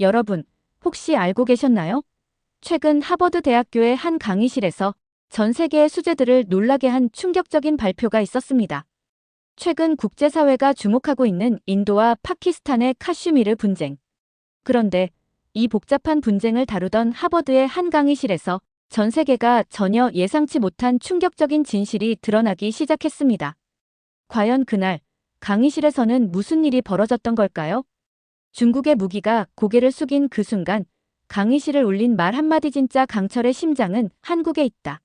여러분, 혹시 알고 계셨나요? 최근 하버드 대학교의 한 강의실에서 전 세계의 수재들을 놀라게 한 충격적인 발표가 있었습니다. 최근 국제사회가 주목하고 있는 인도와 파키스탄의 카슈미르 분쟁. 그런데 이 복잡한 분쟁을 다루던 하버드의 한 강의실에서 전 세계가 전혀 예상치 못한 충격적인 진실이 드러나기 시작했습니다. 과연 그날 강의실에서는 무슨 일이 벌어졌던 걸까요? 중국의 무기가 고개를 숙인 그 순간 강의실을 울린 말 한마디, 진짜 강철의 심장은 한국에 있다.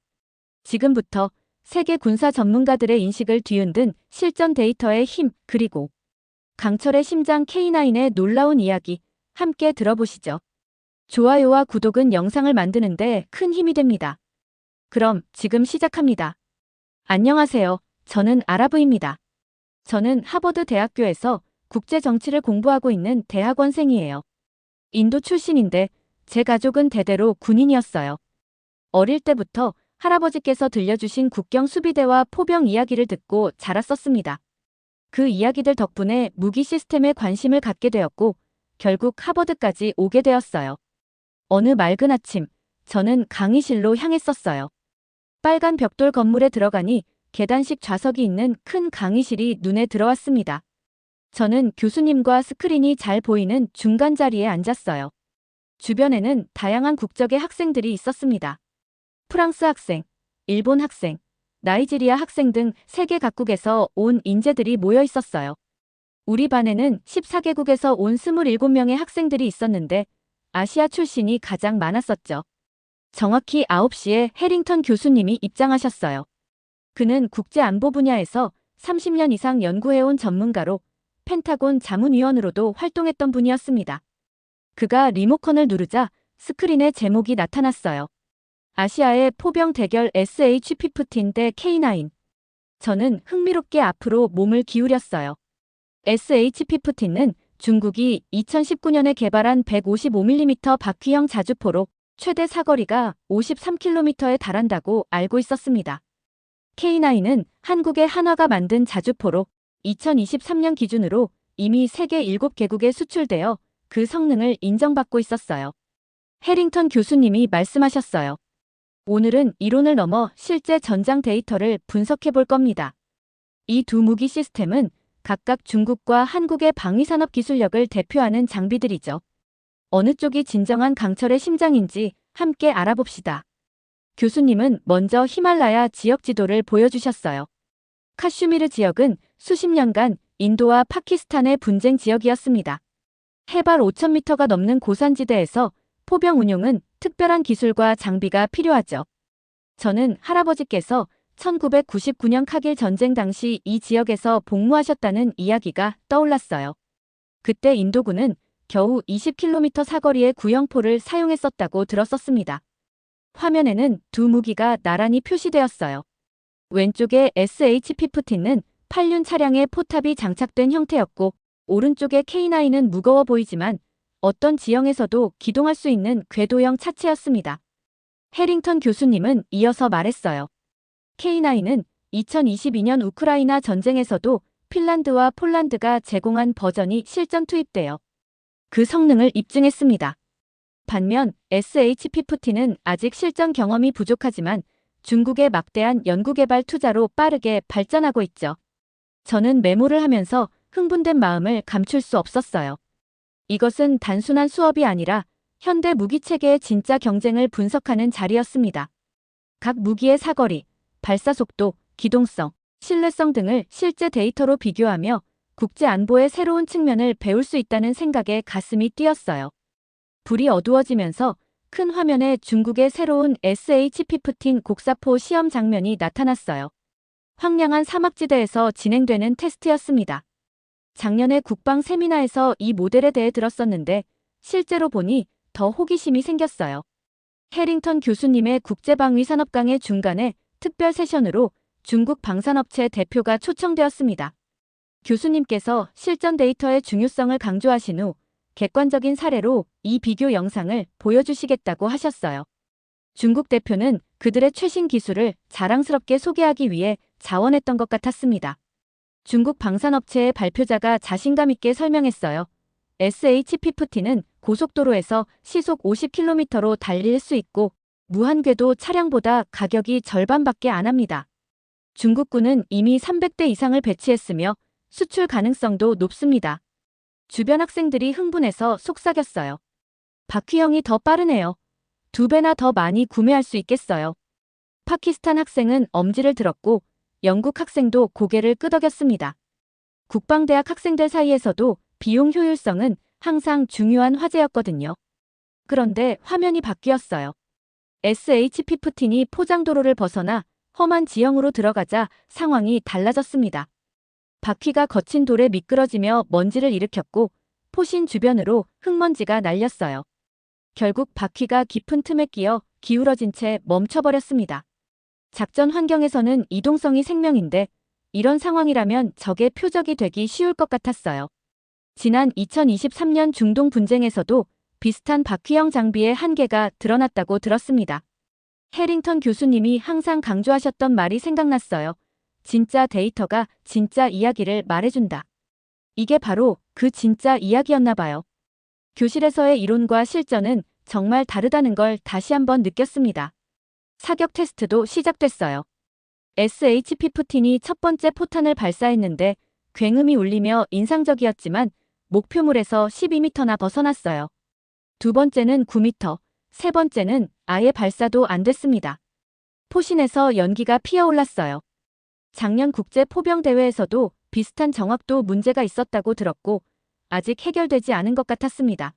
지금부터 세계 군사 전문가들의 인식을 뒤흔든 실전 데이터의 힘, 그리고 강철의 심장 K9의 놀라운 이야기 함께 들어보시죠. 좋아요와 구독은 영상을 만드는데 큰 힘이 됩니다. 그럼 지금 시작합니다. 안녕하세요. 저는 아라브입니다. 저는 하버드 대학교에서 국제 정치를 공부하고 있는 대학원생이에요. 인도 출신인데 제 가족은 대대로 군인이었어요. 어릴 때부터 할아버지께서 들려주신 국경 수비대와 포병 이야기를 듣고 자랐었습니다. 그 이야기들 덕분에 무기 시스템에 관심을 갖게 되었고 결국 하버드까지 오게 되었어요. 어느 맑은 아침, 저는 강의실로 향했었어요. 빨간 벽돌 건물에 들어가니 계단식 좌석이 있는 큰 강의실이 눈에 들어왔습니다. 저는 교수님과 스크린이 잘 보이는 중간 자리에 앉았어요. 주변에는 다양한 국적의 학생들이 있었습니다. 프랑스 학생, 일본 학생, 나이지리아 학생 등 세계 각국에서 온 인재들이 모여 있었어요. 우리 반에는 14개국에서 온 27명의 학생들이 있었는데 아시아 출신이 가장 많았었죠. 정확히 9시에 해링턴 교수님이 입장하셨어요. 그는 국제안보 분야에서 30년 이상 연구해온 전문가로 펜타곤 자문위원으로도 활동했던 분이었습니다. 그가 리모컨을 누르자 스크린에 제목이 나타났어요. 아시아의 포병 대결 SH-15 대 K9. 저는 흥미롭게 앞으로 몸을 기울였어요. SH-15는 중국이 2019년에 개발한 155mm 바퀴형 자주포로 최대 사거리가 53km에 달한다고 알고 있었습니다. K9은 한국의 한화가 만든 자주포로 2023년 기준으로 이미 세계 7개국에 수출되어 그 성능을 인정받고 있었어요. 해링턴 교수님이 말씀하셨어요. 오늘은 이론을 넘어 실제 전장 데이터를 분석해 볼 겁니다. 이 두 무기 시스템은 각각 중국과 한국의 방위산업 기술력을 대표하는 장비들이죠. 어느 쪽이 진정한 강철의 심장인지 함께 알아봅시다. 교수님은 먼저 히말라야 지역 지도를 보여주셨어요. 카슈미르 지역은 수십 년간 인도와 파키스탄의 분쟁 지역이었습니다. 해발 5,000m가 넘는 고산지대에서 포병 운용은 특별한 기술과 장비가 필요하죠. 저는 할아버지께서 1999년 카길 전쟁 당시 이 지역에서 복무하셨다는 이야기가 떠올랐어요. 그때 인도군은 겨우 20km 사거리의 구형포를 사용했었다고 들었었습니다. 화면에는 두 무기가 나란히 표시되었어요. 왼쪽의 SH-15는 8륜 차량의 포탑이 장착된 형태였고 오른쪽의 K9은 무거워 보이지만 어떤 지형에서도 기동할 수 있는 궤도형 차체였습니다. 해링턴 교수님은 이어서 말했어요. K9은 2022년 우크라이나 전쟁에서도 핀란드와 폴란드가 제공한 버전이 실전 투입되어 그 성능을 입증했습니다. 반면 SH-15는 아직 실전 경험이 부족하지만 중국의 막대한 연구개발 투자로 빠르게 발전하고 있죠. 저는 메모를 하면서 흥분된 마음을 감출 수 없었어요. 이것은 단순한 수업이 아니라 현대 무기체계의 진짜 경쟁을 분석하는 자리였습니다. 각 무기의 사거리, 발사속도, 기동성, 신뢰성 등을 실제 데이터로 비교하며 국제 안보의 새로운 측면을 배울 수 있다는 생각에 가슴이 뛰었어요. 불이 어두워지면서 큰 화면에 중국의 새로운 SH-15 곡사포 시험 장면이 나타났어요. 황량한 사막지대에서 진행되는 테스트였습니다. 작년에 국방 세미나에서 이 모델에 대해 들었었는데 실제로 보니 더 호기심이 생겼어요. 해링턴 교수님의 국제방위산업 강의 중간에 특별 세션으로 중국 방산업체 대표가 초청되었습니다. 교수님께서 실전 데이터의 중요성을 강조하신 후 객관적인 사례로 이 비교 영상을 보여주시겠다고 하셨어요. 중국 대표는 그들의 최신 기술을 자랑스럽게 소개하기 위해 자원했던 것 같았습니다. 중국 방산업체의 발표자가 자신감 있게 설명했어요. SH-50T는 고속도로에서 시속 50km로 달릴 수 있고 무한궤도 차량보다 가격이 절반밖에 안 합니다. 중국군은 이미 300대 이상을 배치했으며 수출 가능성도 높습니다. 주변 학생들이 흥분해서 속삭였어요. 바퀴 형이 더 빠르네요. 2배나 더 많이 구매할 수 있겠어요. 파키스탄 학생은 엄지를 들었고 영국 학생도 고개를 끄덕였습니다. 국방대학 학생들 사이에서도 비용 효율성은 항상 중요한 화제였거든요. 그런데 화면이 바뀌었어요. SH-50이 포장도로를 벗어나 험한 지형으로 들어가자 상황이 달라졌습니다. 바퀴가 거친 돌에 미끄러지며 먼지를 일으켰고 포신 주변으로 흙먼지가 날렸어요. 결국 바퀴가 깊은 틈에 끼어 기울어진 채 멈춰버렸습니다. 작전 환경에서는 이동성이 생명인데 이런 상황이라면 적의 표적이 되기 쉬울 것 같았어요. 지난 2023년 중동 분쟁에서도 비슷한 바퀴형 장비의 한계가 드러났다고 들었습니다. 해링턴 교수님이 항상 강조하셨던 말이 생각났어요. 진짜 데이터가 진짜 이야기를 말해준다. 이게 바로 그 진짜 이야기였나 봐요. 교실에서의 이론과 실전은 정말 다르다는 걸 다시 한번 느꼈습니다. 사격 테스트도 시작됐어요. SH-50이 첫 번째 포탄을 발사했는데 굉음이 울리며 인상적이었지만 목표물에서 12m나 벗어났어요. 두 번째는 9m, 세 번째는 아예 발사도 안 됐습니다. 포신에서 연기가 피어올랐어요. 작년 국제 포병 대회에서도 비슷한 정확도 문제가 있었다고 들었고 아직 해결되지 않은 것 같았습니다.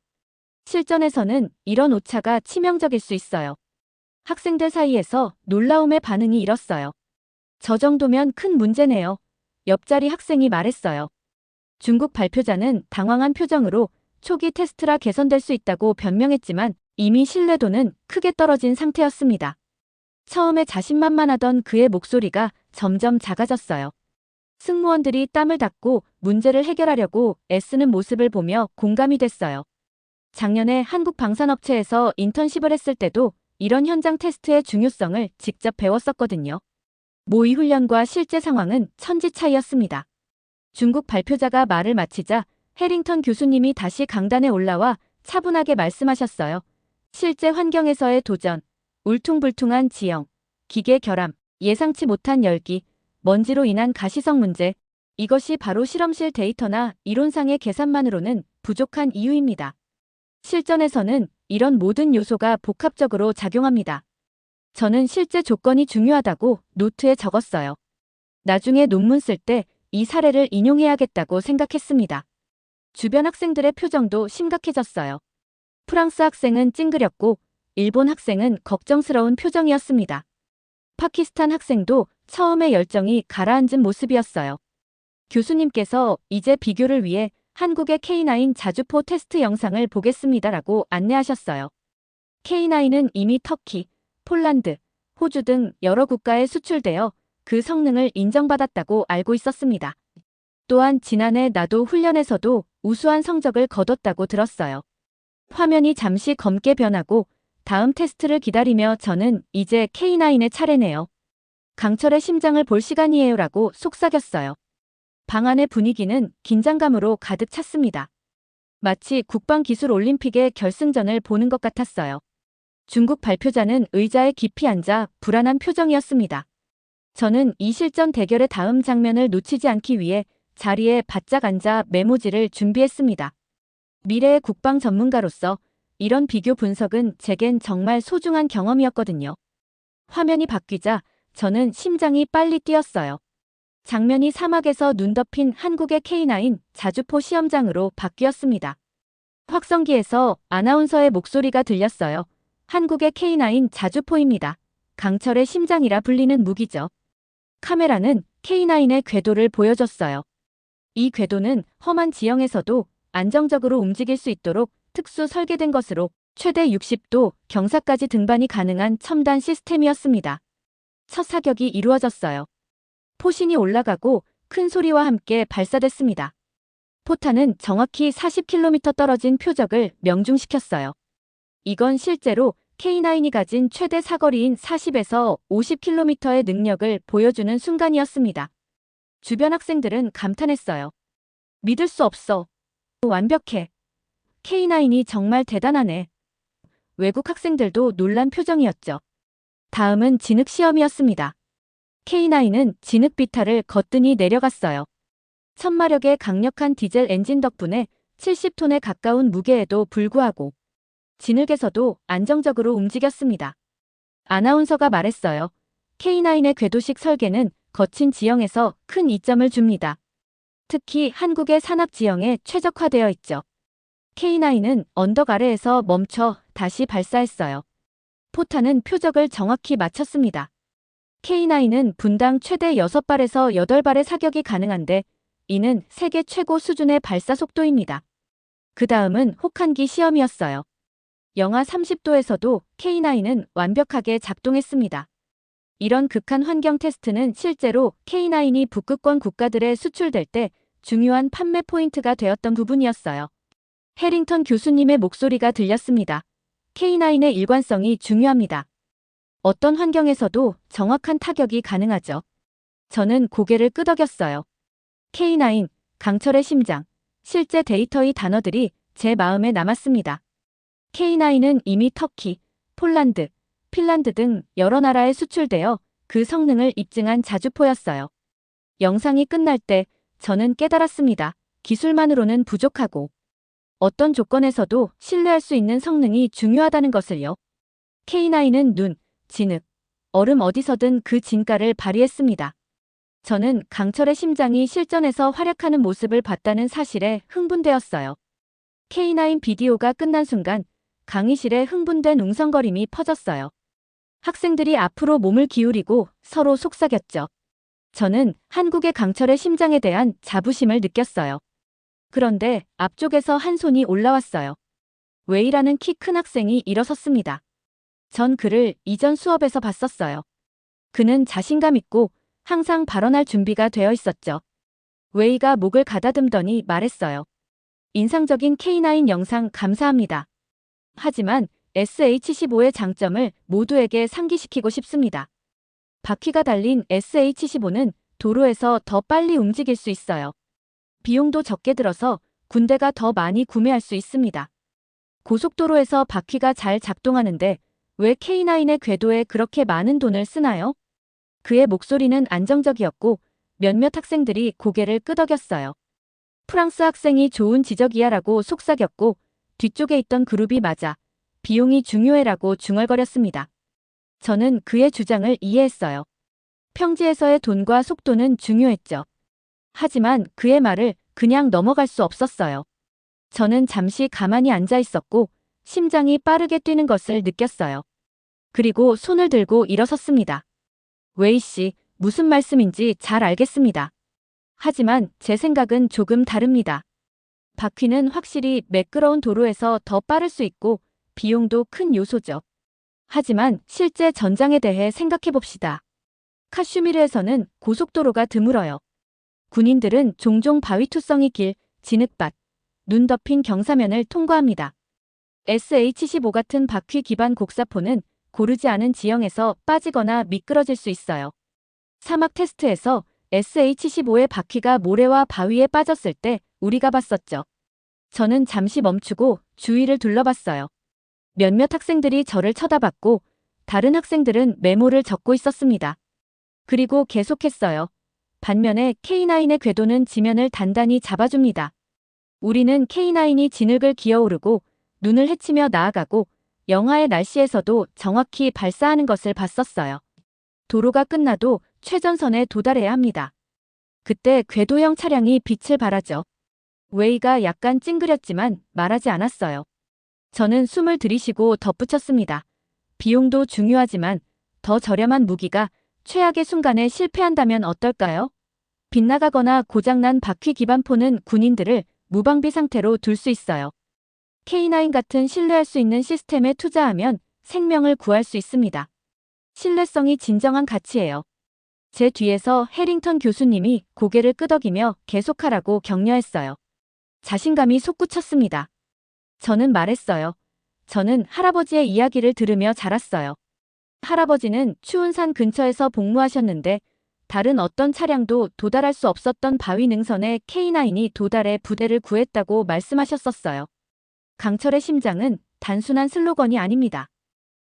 실전에서는 이런 오차가 치명적일 수 있어요. 학생들 사이에서 놀라움의 반응이 일었어요. 저 정도면 큰 문제네요. 옆자리 학생이 말했어요. 중국 발표자는 당황한 표정으로 초기 테스트라 개선될 수 있다고 변명했지만 이미 신뢰도는 크게 떨어진 상태였습니다. 처음에 자신만만하던 그의 목소리가 점점 작아졌어요. 승무원들이 땀을 닦고 문제를 해결하려고 애쓰는 모습을 보며 공감이 됐어요. 작년에 한국 방산업체에서 인턴십을 했을 때도 이런 현장 테스트의 중요성을 직접 배웠었거든요. 모의 훈련과 실제 상황은 천지 차이였습니다. 중국 발표자가 말을 마치자 해링턴 교수님이 다시 강단에 올라와 차분하게 말씀하셨어요. 실제 환경에서의 도전, 울퉁불퉁한 지형, 기계 결함, 예상치 못한 열기, 먼지로 인한 가시성 문제, 이것이 바로 실험실 데이터나 이론상의 계산만으로는 부족한 이유입니다. 실전에서는 이런 모든 요소가 복합적으로 작용합니다. 저는 실제 조건이 중요하다고 노트에 적었어요. 나중에 논문 쓸 때 이 사례를 인용해야겠다고 생각했습니다. 주변 학생들의 표정도 심각해졌어요. 프랑스 학생은 찡그렸고 일본 학생은 걱정스러운 표정이었습니다. 파키스탄 학생도 처음에 열정이 가라앉은 모습이었어요. 교수님께서 이제 비교를 위해 한국의 K9 자주포 테스트 영상을 보겠습니다라고 안내하셨어요. K9은 이미 터키, 폴란드, 호주 등 여러 국가에 수출되어 그 성능을 인정받았다고 알고 있었습니다. 또한 지난해 나도 훈련에서도 우수한 성적을 거뒀다고 들었어요. 화면이 잠시 검게 변하고 다음 테스트를 기다리며 저는 이제 K9의 차례네요. 강철의 심장을 볼 시간이에요라고 속삭였어요. 방 안의 분위기는 긴장감으로 가득 찼습니다. 마치 국방기술올림픽의 결승전을 보는 것 같았어요. 중국 발표자는 의자에 깊이 앉아 불안한 표정이었습니다. 저는 이 실전 대결의 다음 장면을 놓치지 않기 위해 자리에 바짝 앉아 메모지를 준비했습니다. 미래의 국방 전문가로서 이런 비교 분석은 제겐 정말 소중한 경험이었거든요. 화면이 바뀌자 저는 심장이 빨리 뛰었어요. 장면이 사막에서 눈 덮인 한국의 K9 자주포 시험장으로 바뀌었습니다. 확성기에서 아나운서의 목소리가 들렸어요. 한국의 K9 자주포입니다. 강철의 심장이라 불리는 무기죠. 카메라는 K9의 궤도를 보여줬어요. 이 궤도는 험한 지형에서도 안정적으로 움직일 수 있도록 특수 설계된 것으로 최대 60도 경사까지 등반이 가능한 첨단 시스템이었습니다. 첫 사격이 이루어졌어요. 포신이 올라가고 큰 소리와 함께 발사됐습니다. 포탄은 정확히 40km 떨어진 표적을 명중시켰어요. 이건 실제로 K9이 가진 최대 사거리인 40에서 50km의 능력을 보여주는 순간이었습니다. 주변 학생들은 감탄했어요. 믿을 수 없어. 완벽해. K9이 정말 대단하네. 외국 학생들도 놀란 표정이었죠. 다음은 진흙 시험이었습니다. K9은 진흙 비탈을 거뜬히 내려갔어요. 천마력의 강력한 디젤 엔진 덕분에 70톤에 가까운 무게에도 불구하고 진흙에서도 안정적으로 움직였습니다. 아나운서가 말했어요. K9의 궤도식 설계는 거친 지형에서 큰 이점을 줍니다. 특히 한국의 산악 지형에 최적화되어 있죠. K9은 언덕 아래에서 멈춰 다시 발사했어요. 포탄은 표적을 정확히 맞췄습니다. K9은 분당 최대 6발에서 8발의 사격이 가능한데 이는 세계 최고 수준의 발사 속도입니다. 그 다음은 혹한기 시험이었어요. 영하 30도에서도 K9은 완벽하게 작동했습니다. 이런 극한 환경 테스트는 실제로 K9이 북극권 국가들에 수출될 때 중요한 판매 포인트가 되었던 부분이었어요. 해링턴 교수님의 목소리가 들렸습니다. K9의 일관성이 중요합니다. 어떤 환경에서도 정확한 타격이 가능하죠. 저는 고개를 끄덕였어요. K9, 강철의 심장, 실제 데이터의 단어들이 제 마음에 남았습니다. K9은 이미 터키, 폴란드, 핀란드 등 여러 나라에 수출되어 그 성능을 입증한 자주포였어요. 영상이 끝날 때 저는 깨달았습니다. 기술만으로는 부족하고 어떤 조건에서도 신뢰할 수 있는 성능이 중요하다는 것을요. K9은 눈, 진흙, 얼음 어디서든 그 진가를 발휘했습니다. 저는 강철의 심장이 실전에서 활약하는 모습을 봤다는 사실에 흥분되었어요. K9 비디오가 끝난 순간 강의실에 흥분된 웅성거림이 퍼졌어요. 학생들이 앞으로 몸을 기울이고 서로 속삭였죠. 저는 한국의 강철의 심장에 대한 자부심을 느꼈어요. 그런데 앞쪽에서 한 손이 올라왔어요. 웨이라는 키 큰 학생이 일어섰습니다. 전 그를 이전 수업에서 봤었어요. 그는 자신감 있고 항상 발언할 준비가 되어 있었죠. 웨이가 목을 가다듬더니 말했어요. 인상적인 K9 영상 감사합니다. 하지만 SH-15의 장점을 모두에게 상기시키고 싶습니다. 바퀴가 달린 SH-15는 도로에서 더 빨리 움직일 수 있어요. 비용도 적게 들어서 군대가 더 많이 구매할 수 있습니다. 고속도로에서 바퀴가 잘 작동하는데 왜 K9의 궤도에 그렇게 많은 돈을 쓰나요? 그의 목소리는 안정적이었고 몇몇 학생들이 고개를 끄덕였어요. 프랑스 학생이 좋은 지적이야라고 속삭였고 뒤쪽에 있던 그룹이 맞아 비용이 중요해라고 중얼거렸습니다. 저는 그의 주장을 이해했어요. 평지에서의 돈과 속도는 중요했죠. 하지만 그의 말을 그냥 넘어갈 수 없었어요. 저는 잠시 가만히 앉아 있었고 심장이 빠르게 뛰는 것을 느꼈어요. 그리고 손을 들고 일어섰습니다. 웨이 씨, 무슨 말씀인지 잘 알겠습니다. 하지만 제 생각은 조금 다릅니다. 바퀴는 확실히 매끄러운 도로에서 더 빠를 수 있고 비용도 큰 요소죠. 하지만 실제 전장에 대해 생각해 봅시다. 카슈미르에서는 고속도로가 드물어요. 군인들은 종종 바위투성이 길, 진흙밭, 눈 덮인 경사면을 통과합니다. SH-15 같은 바퀴 기반 곡사포는 고르지 않은 지형에서 빠지거나 미끄러질 수 있어요. 사막 테스트에서 SH-15의 바퀴가 모래와 바위에 빠졌을 때 우리가 봤었죠. 저는 잠시 멈추고 주위를 둘러봤어요. 몇몇 학생들이 저를 쳐다봤고 다른 학생들은 메모를 적고 있었습니다. 그리고 계속했어요. 반면에 K9의 궤도는 지면을 단단히 잡아줍니다. 우리는 K9이 진흙을 기어오르고 눈을 헤치며 나아가고 영하의 날씨에서도 정확히 발사하는 것을 봤었어요. 도로가 끝나도 최전선에 도달해야 합니다. 그때 궤도형 차량이 빛을 발하죠. 웨이가 약간 찡그렸지만 말하지 않았어요. 저는 숨을 들이쉬고 덧붙였습니다. 비용도 중요하지만 더 저렴한 무기가 최악의 순간에 실패한다면 어떨까요? 빗나가거나 고장난 바퀴 기반포는 군인들을 무방비 상태로 둘 수 있어요. K9 같은 신뢰할 수 있는 시스템에 투자하면 생명을 구할 수 있습니다. 신뢰성이 진정한 가치예요. 제 뒤에서 해링턴 교수님이 고개를 끄덕이며 계속하라고 격려했어요. 자신감이 솟구쳤습니다. 저는 말했어요. 저는 할아버지의 이야기를 들으며 자랐어요. 할아버지는 추운 산 근처에서 복무하셨는데 다른 어떤 차량도 도달할 수 없었던 바위 능선에 K9이 도달해 부대를 구했다고 말씀하셨었어요. 강철의 심장은 단순한 슬로건이 아닙니다.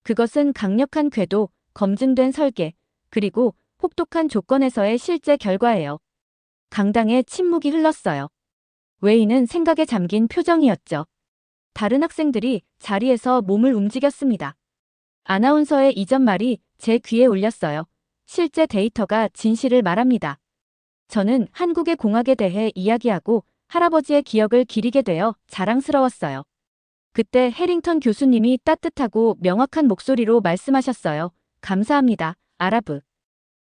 그것은 강력한 궤도, 검증된 설계, 그리고 혹독한 조건에서의 실제 결과예요. 강당에 침묵이 흘렀어요. 웨이는 생각에 잠긴 표정이었죠. 다른 학생들이 자리에서 몸을 움직였습니다. 아나운서의 이전 말이 제 귀에 울렸어요. 실제 데이터가 진실을 말합니다. 저는 한국의 공학에 대해 이야기하고 할아버지의 기억을 기리게 되어 자랑스러웠어요. 그때 해링턴 교수님이 따뜻하고 명확한 목소리로 말씀하셨어요. 감사합니다, 아라브.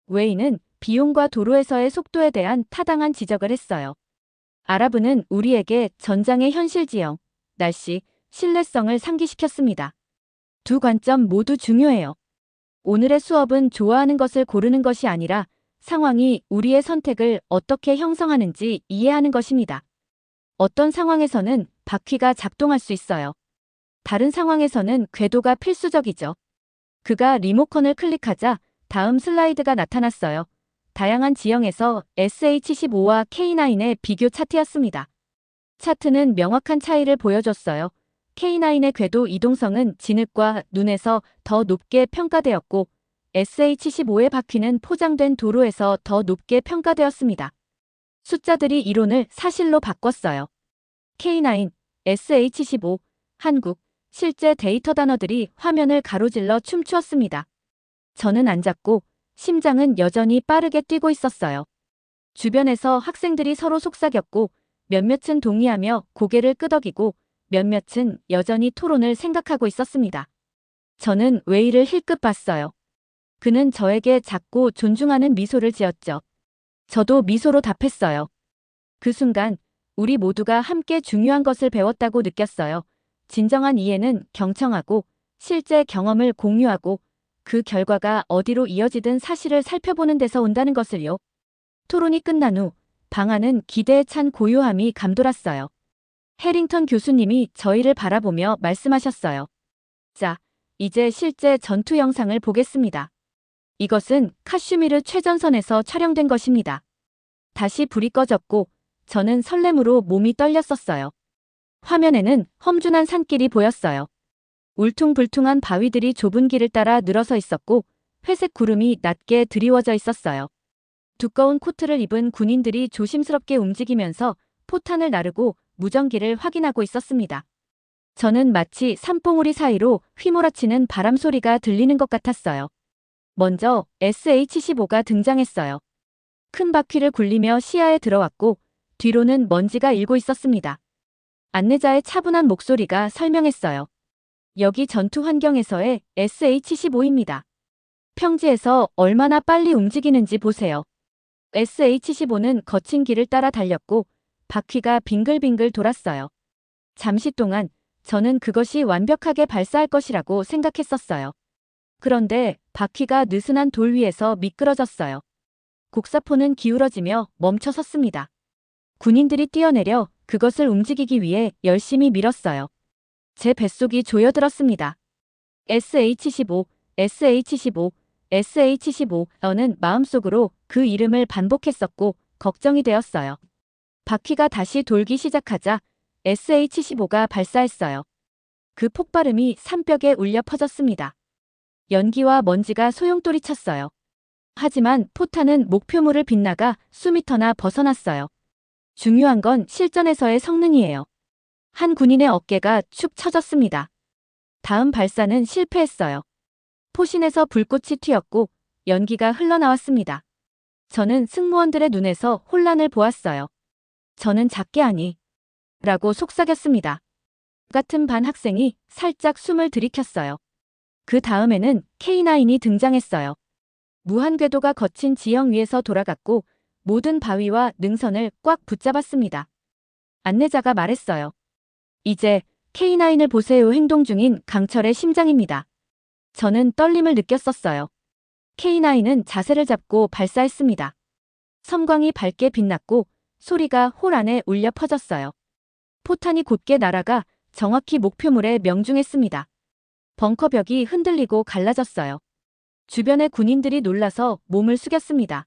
웨이는 비용과 도로에서의 속도에 대한 타당한 지적을 했어요. 아라브는 우리에게 전장의 현실 지형, 날씨, 신뢰성을 상기시켰습니다. 두 관점 모두 중요해요. 오늘의 수업은 좋아하는 것을 고르는 것이 아니라 상황이 우리의 선택을 어떻게 형성하는지 이해하는 것입니다. 어떤 상황에서는 바퀴가 작동할 수 있어요. 다른 상황에서는 궤도가 필수적이죠. 그가 리모컨을 클릭하자 다음 슬라이드가 나타났어요. 다양한 지형에서 SH15와 K9의 비교 차트였습니다. 차트는 명확한 차이를 보여줬어요. K9의 궤도 이동성은 진흙과 눈에서 더 높게 평가되었고 SH15의 바퀴는 포장된 도로에서 더 높게 평가되었습니다. 숫자들이 이론을 사실로 바꿨어요. K9, SH15, 한국, 실제 데이터 단어들이 화면을 가로질러 춤추었습니다. 저는 앉았고 심장은 여전히 빠르게 뛰고 있었어요. 주변에서 학생들이 서로 속삭였고 몇몇은 동의하며 고개를 끄덕이고 몇몇은 여전히 토론을 생각하고 있었습니다. 저는 웨이를 힐끗 봤어요. 그는 저에게 작고 존중하는 미소를 지었죠. 저도 미소로 답했어요. 그 순간 우리 모두가 함께 중요한 것을 배웠다고 느꼈어요. 진정한 이해는 경청하고 실제 경험을 공유하고 그 결과가 어디로 이어지든 사실을 살펴보는 데서 온다는 것을요. 토론이 끝난 후 방안은 기대에 찬 고요함이 감돌았어요. 해링턴 교수님이 저희를 바라보며 말씀하셨어요. 자, 이제 실제 전투 영상을 보겠습니다. 이것은 카슈미르 최전선에서 촬영된 것입니다. 다시 불이 꺼졌고 저는 설렘으로 몸이 떨렸었어요. 화면에는 험준한 산길이 보였어요. 울퉁불퉁한 바위들이 좁은 길을 따라 늘어서 있었고 회색 구름이 낮게 드리워져 있었어요. 두꺼운 코트를 입은 군인들이 조심스럽게 움직이면서 포탄을 나르고 무전기를 확인하고 있었습니다. 저는 마치 산봉우리 사이로 휘몰아치는 바람 소리가 들리는 것 같았어요. 먼저 SH15가 등장했어요. 큰 바퀴를 굴리며 시야에 들어왔고 뒤로는 먼지가 일고 있었습니다. 안내자의 차분한 목소리가 설명했어요. 여기 전투 환경에서의 SH15입니다. 평지에서 얼마나 빨리 움직이는지 보세요. SH15는 거친 길을 따라 달렸고 바퀴가 빙글빙글 돌았어요. 잠시 동안 저는 그것이 완벽하게 발사할 것이라고 생각했었어요. 그런데 바퀴가 느슨한 돌 위에서 미끄러졌어요. 곡사포는 기울어지며 멈춰 섰습니다. 군인들이 뛰어내려 그것을 움직이기 위해 열심히 밀었어요. 제 뱃속이 조여들었습니다. SH15, SH15, SH15는 마음속으로 그 이름을 반복했었고 걱정이 되었어요. 바퀴가 다시 돌기 시작하자 SH15가 발사했어요. 그 폭발음이 산벽에 울려 퍼졌습니다. 연기와 먼지가 소용돌이 쳤어요. 하지만 포탄은 목표물을 빗나가 수미터나 벗어났어요. 중요한 건 실전에서의 성능이에요. 한 군인의 어깨가 축 처졌습니다. 다음 발사는 실패했어요. 포신에서 불꽃이 튀었고 연기가 흘러나왔습니다. 저는 승무원들의 눈에서 혼란을 보았어요. 저는 작게 하니 라고 속삭였습니다. 같은 반 학생이 살짝 숨을 들이켰어요. 그 다음에는 K9이 등장했어요. 무한궤도가 거친 지형 위에서 돌아갔고 모든 바위와 능선을 꽉 붙잡았습니다. 안내자가 말했어요. 이제 K9을 보세요. 행동 중인 강철의 심장입니다. 저는 떨림을 느꼈었어요. K9은 자세를 잡고 발사했습니다. 섬광이 밝게 빛났고 소리가 홀 안에 울려 퍼졌어요. 포탄이 곧게 날아가 정확히 목표물에 명중했습니다. 벙커벽이 흔들리고 갈라졌어요. 주변의 군인들이 놀라서 몸을 숙였습니다.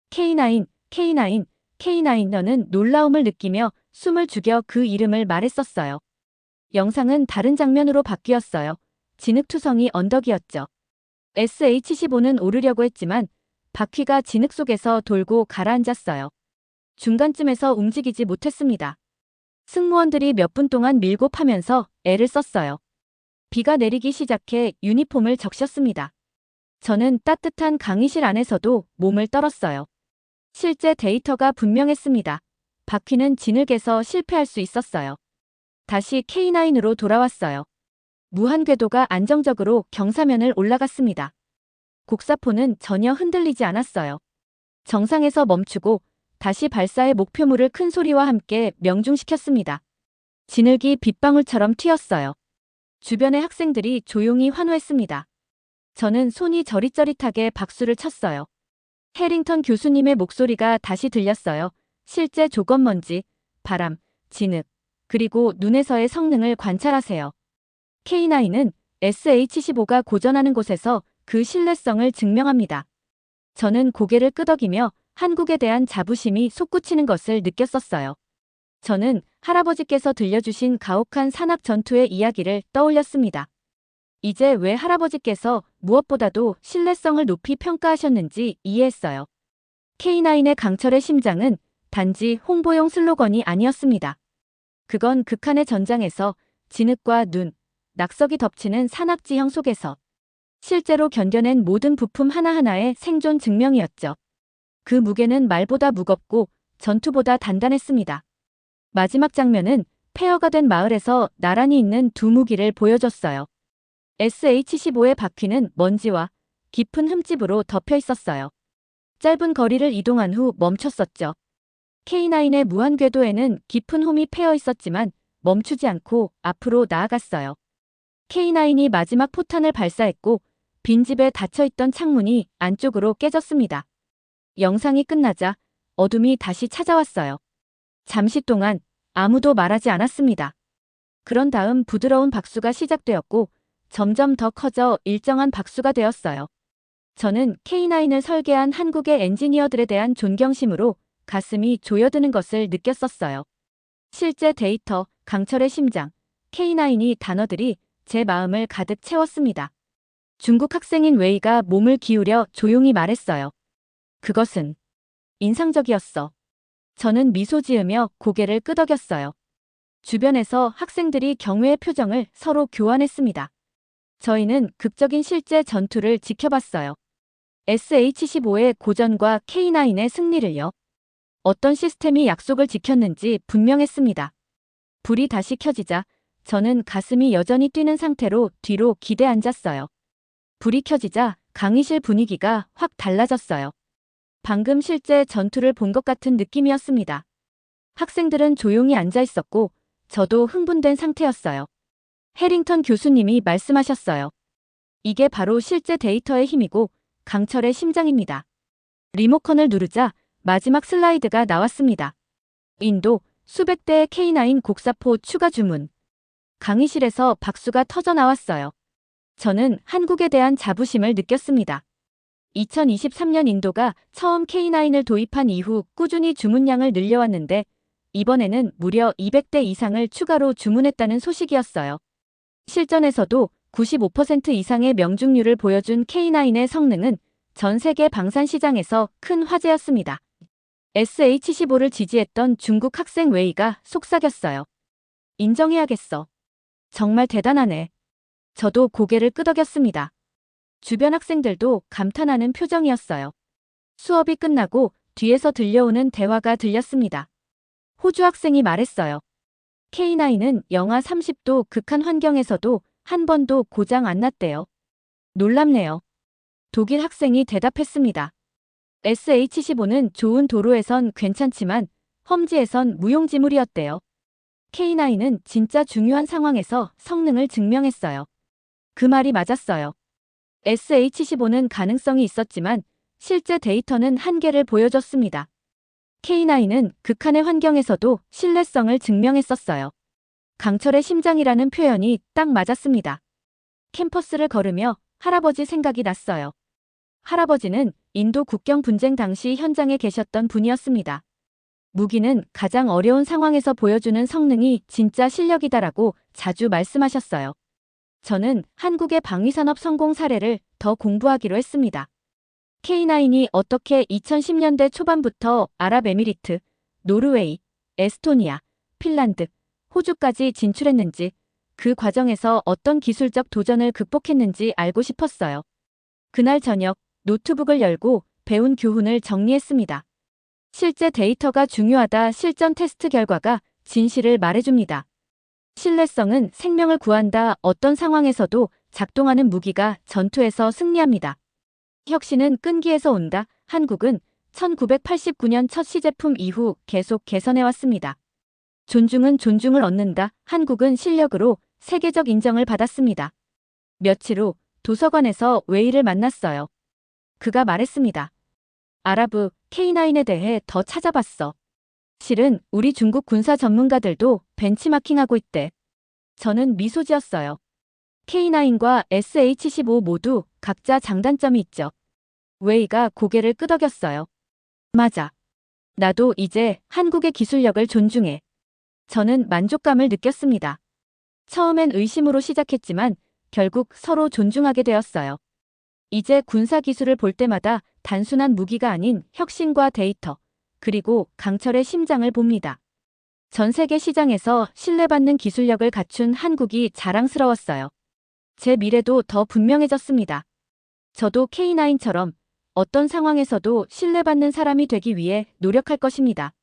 K9, K9, K9. 너는 놀라움을 느끼며 숨을 죽여 그 이름을 말했었어요. 영상은 다른 장면으로 바뀌었어요. 진흙투성이 언덕이었죠. SH-15는 오르려고 했지만 바퀴가 진흙 속에서 돌고 가라앉았어요. 중간쯤에서 움직이지 못했습니다. 승무원들이 몇 분 동안 밀고 파면서 애를 썼어요. 비가 내리기 시작해 유니폼을 적셨습니다. 저는 따뜻한 강의실 안에서도 몸을 떨었어요. 실제 데이터가 분명했습니다. 바퀴는 진흙에서 실패할 수 있었어요. 다시 K9으로 돌아왔어요. 무한궤도가 안정적으로 경사면을 올라갔습니다. 곡사포는 전혀 흔들리지 않았어요. 정상에서 멈추고 다시 발사의 목표물을 큰 소리와 함께 명중시켰습니다. 진흙이 빗방울처럼 튀었어요. 주변의 학생들이 조용히 환호했습니다. 저는 손이 저릿저릿하게 박수를 쳤어요. 해링턴 교수님의 목소리가 다시 들렸어요. 실제 조건먼지, 바람, 진흙, 그리고 눈에서의 성능을 관찰하세요. K9은 SH-15가 고전하는 곳에서 그 신뢰성을 증명합니다. 저는 고개를 끄덕이며 한국에 대한 자부심이 솟구치는 것을 느꼈었어요. 저는 할아버지께서 들려주신 가혹한 산악 전투의 이야기를 떠올렸습니다. 이제 왜 할아버지께서 무엇보다도 신뢰성을 높이 평가하셨는지 이해했어요. K9의 강철의 심장은 단지 홍보용 슬로건이 아니었습니다. 그건 극한의 전장에서 진흙과 눈, 낙석이 덮치는 산악지형 속에서 실제로 견뎌낸 모든 부품 하나하나의 생존 증명이었죠. 그 무게는 말보다 무겁고 전투보다 단단했습니다. 마지막 장면은 폐허가 된 마을에서 나란히 있는 두 무기를 보여줬어요. SH-15의 바퀴는 먼지와 깊은 흠집으로 덮여 있었어요. 짧은 거리를 이동한 후 멈췄었죠. K9의 무한궤도에는 깊은 홈이 패여 있었지만 멈추지 않고 앞으로 나아갔어요. K9이 마지막 포탄을 발사했고 빈집에 닫혀있던 창문이 안쪽으로 깨졌습니다. 영상이 끝나자 어둠이 다시 찾아왔어요. 잠시 동안 아무도 말하지 않았습니다. 그런 다음 부드러운 박수가 시작되었고 점점 더 커져 일정한 박수가 되었어요. 저는 K9을 설계한 한국의 엔지니어들에 대한 존경심으로 가슴이 조여드는 것을 느꼈었어요. 실제 데이터, 강철의 심장, K9이 단어들이 제 마음을 가득 채웠습니다. 중국 학생인 웨이가 몸을 기울여 조용히 말했어요. 그것은 인상적이었어. 저는 미소 지으며 고개를 끄덕였어요. 주변에서 학생들이 경외의 표정을 서로 교환했습니다. 저희는 극적인 실제 전투를 지켜봤어요. SH-15의 고전과 K9의 승리를요. 어떤 시스템이 약속을 지켰는지 분명했습니다. 불이 다시 켜지자 저는 가슴이 여전히 뛰는 상태로 뒤로 기대 앉았어요. 불이 켜지자 강의실 분위기가 확 달라졌어요. 방금 실제 전투를 본 것 같은 느낌이었습니다. 학생들은 조용히 앉아 있었고 저도 흥분된 상태였어요. 해링턴 교수님이 말씀하셨어요. 이게 바로 실제 데이터의 힘이고 강철의 심장입니다. 리모컨을 누르자 마지막 슬라이드가 나왔습니다. 인도 수백 대의 K9 곡사포 추가 주문. 강의실에서 박수가 터져 나왔어요. 저는 한국에 대한 자부심을 느꼈습니다. 2023년 인도가 처음 K9을 도입한 이후 꾸준히 주문량을 늘려왔는데 이번에는 무려 200대 이상을 추가로 주문했다는 소식이었어요. 실전에서도 95% 이상의 명중률을 보여준 K9의 성능은 전 세계 방산 시장에서 큰 화제였습니다. SH-15를 지지했던 중국 학생 웨이가 속삭였어요. 인정해야겠어. 정말 대단하네. 저도 고개를 끄덕였습니다. 주변 학생들도 감탄하는 표정이었어요. 수업이 끝나고 뒤에서 들려오는 대화가 들렸습니다. 호주 학생이 말했어요. K9은 영하 30도 극한 환경에서도 한 번도 고장 안 났대요. 놀랍네요. 독일 학생이 대답했습니다. SH-15는 좋은 도로에선 괜찮지만 험지에선 무용지물이었대요. K9은 진짜 중요한 상황에서 성능을 증명했어요. 그 말이 맞았어요. SH-15는 가능성이 있었지만 실제 데이터는 한계를 보여줬습니다. K9은 극한의 환경에서도 신뢰성을 증명했었어요. 강철의 심장이라는 표현이 딱 맞았습니다. 캠퍼스를 걸으며 할아버지 생각이 났어요. 할아버지는 인도 국경 분쟁 당시 현장에 계셨던 분이었습니다. 무기는 가장 어려운 상황에서 보여주는 성능이 진짜 실력이다라고 자주 말씀하셨어요. 저는 한국의 방위산업 성공 사례를 더 공부하기로 했습니다. K9이 어떻게 2010년대 초반부터 아랍에미리트, 노르웨이, 에스토니아, 핀란드, 호주까지 진출했는지, 그 과정에서 어떤 기술적 도전을 극복했는지 알고 싶었어요. 그날 저녁 노트북을 열고 배운 교훈을 정리했습니다. 실제 데이터가 중요하다. 실전 테스트 결과가 진실을 말해줍니다. 신뢰성은 생명을 구한다. 어떤 상황에서도 작동하는 무기가 전투에서 승리합니다. 혁신은 끈기에서 온다. 한국은 1989년 첫 시제품 이후 계속 개선해왔습니다. 존중은 존중을 얻는다. 한국은 실력으로 세계적 인정을 받았습니다. 며칠 후 도서관에서 웨이를 만났어요. 그가 말했습니다. 아라브 K9에 대해 더 찾아봤어. 실은 우리 중국 군사 전문가들도 벤치마킹하고 있대. 저는 미소 지었어요. K9과 SH-15 모두 각자 장단점이 있죠. 웨이가 고개를 끄덕였어요. 맞아. 나도 이제 한국의 기술력을 존중해. 저는 만족감을 느꼈습니다. 처음엔 의심으로 시작했지만 결국 서로 존중하게 되었어요. 이제 군사 기술을 볼 때마다 단순한 무기가 아닌 혁신과 데이터, 그리고 강철의 심장을 봅니다. 전 세계 시장에서 신뢰받는 기술력을 갖춘 한국이 자랑스러웠어요. 제 미래도 더 분명해졌습니다. 저도 K9처럼 어떤 상황에서도 신뢰받는 사람이 되기 위해 노력할 것입니다.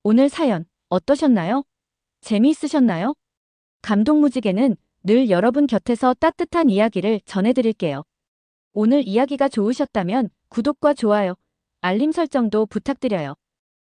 오늘 사연 어떠셨나요? 재미있으셨나요? 감동무지개는 늘 여러분 곁에서 따뜻한 이야기를 전해드릴게요. 오늘 이야기가 좋으셨다면 구독과 좋아요, 알림 설정도 부탁드려요.